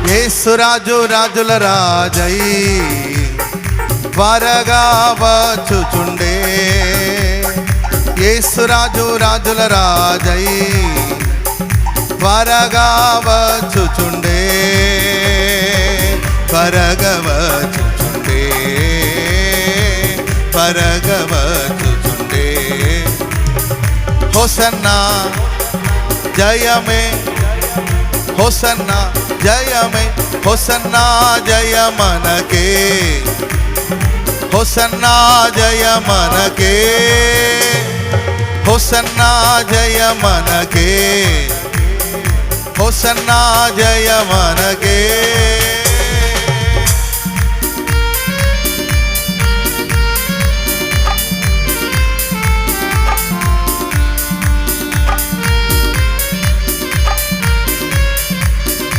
యేసురాజు రాజుల రాజై త్వరగా వచ్చుచుండే. యేసురాజు రాజుల రాజై త్వరగా వచ్చుచుండే. త్వరగా వచ్చుచుండే. త్వరగా వచ్చుచుండే. హోసన్నా జయమే, హోసన్నా జయమే, హోసన్నా జయ మనకే, హోసన్నా జయ మనకే, హోసన్నా జయ మనకే, హోసన్నా జయ మనకే.